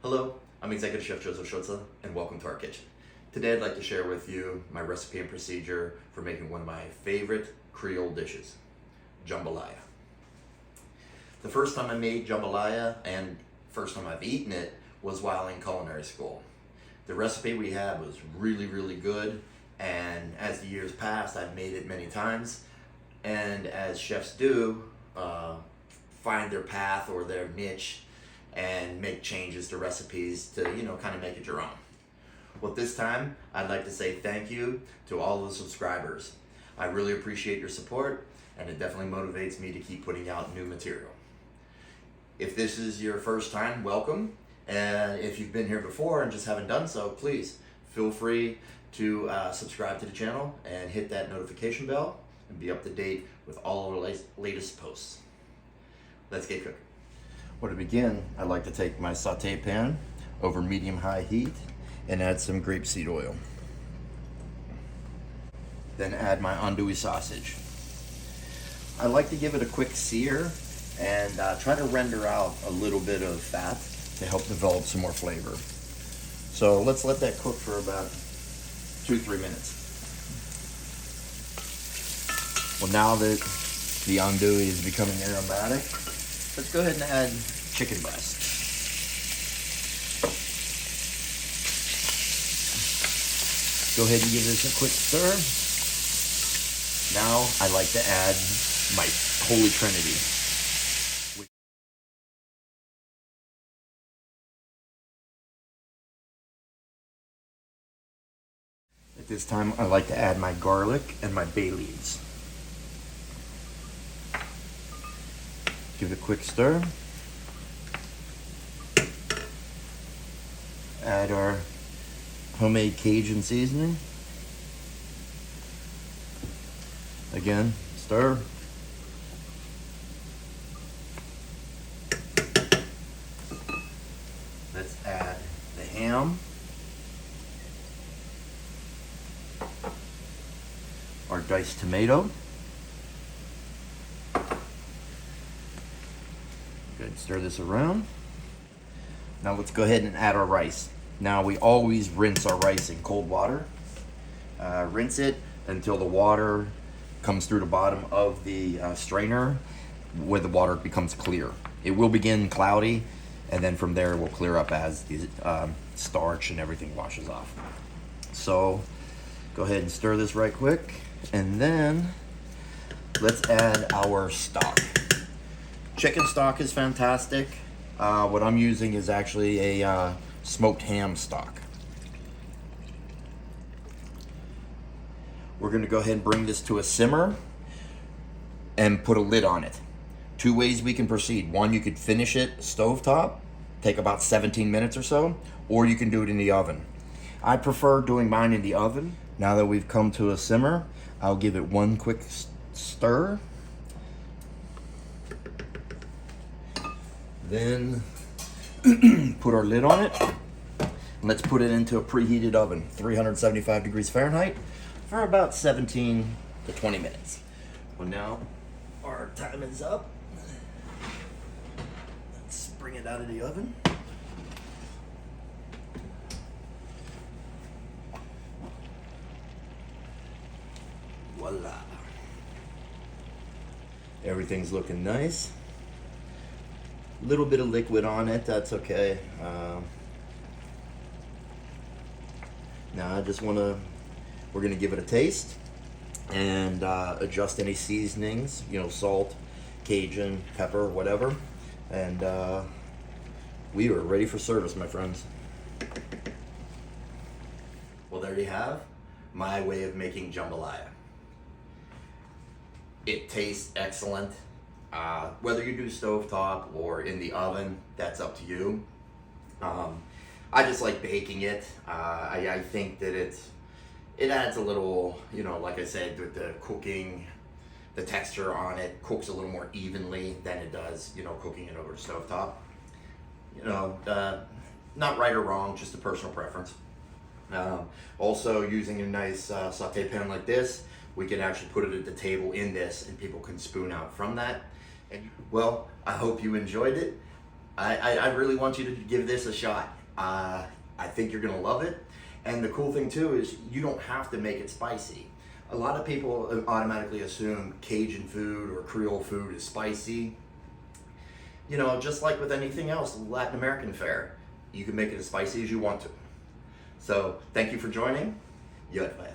Hello, I'm Executive Chef Joseph Schutze, and welcome to our kitchen. Today I'd like to share with you my recipe and procedure for making one of my favorite Creole dishes, jambalaya. The first time I made jambalaya, and first time I've eaten it, was while in culinary school. The recipe we had was really good, and as the years passed, I've made it many times, and as chefs do, find their path or their niche and make changes to recipes to, kind of make it your own. Well, this time, I'd like to say thank you to all the subscribers. I really appreciate your support, and it definitely motivates me to keep putting out new material. If this is your first time, welcome. And if you've been here before and just haven't done so, please feel free to subscribe to the channel and hit that notification bell and be up to date with all our latest posts. Let's get cooking. Well, to begin, I like to take my sauté pan over medium-high heat and add some grapeseed oil. Then add my andouille sausage. I like to give it a quick sear and try to render out a little bit of fat to help develop some more flavor. So let's let that cook for about 2-3 minutes. Well, now that the andouille is becoming aromatic, let's go ahead and add chicken breast. Go ahead and give this a quick stir. Now I like to add my holy trinity. At this time, I like to add my garlic and my bay leaves. Give it a quick stir. Add our homemade Cajun seasoning. Again, stir. Let's add the ham, our diced tomato. Good, stir this around. Now let's go ahead and add our rice. Now we always rinse our rice in cold water. Rinse it until the water comes through the bottom of the strainer where the water becomes clear. It will begin cloudy, and then from there it will clear up as the starch and everything washes off. So go ahead and stir this right quick, and then let's add our stock. Chicken stock is fantastic. What I'm using is actually a smoked ham stock. We're gonna go ahead and bring this to a simmer and put a lid on it. Two ways we can proceed. One, you could finish it stovetop, take about 17 minutes or so, or you can do it in the oven. I prefer doing mine in the oven. Now that we've come to a simmer, I'll give it one quick stir. Then put our lid on it. Let's put it into a preheated oven, 375 degrees Fahrenheit, for about 17 to 20 minutes. Well, now our time is up. Let's bring it out of the oven. Voila. Everything's looking nice. Little bit of liquid on it, that's okay. Now we're gonna give it a taste and adjust any seasonings, salt, Cajun, pepper, whatever. And we are ready for service, my friends. Well, there you have my way of making jambalaya. It tastes excellent. Whether you do stovetop or in the oven, that's up to you. I just like baking it. I think that it adds a little, like I said, with the cooking, the texture on it cooks a little more evenly than it does, cooking it over the stovetop. Not right or wrong, just a personal preference. Also, using a nice saute pan like this, we can actually put it at the table in this and people can spoon out from that. And well, I hope you enjoyed it. I really want you to give this a shot. I think you're gonna love it. And the cool thing too is you don't have to make it spicy. A lot of people automatically assume Cajun food or Creole food is spicy. You know, just like with anything else, Latin American fare, you can make it as spicy as you want to. So thank you for joining. Yud Vayat.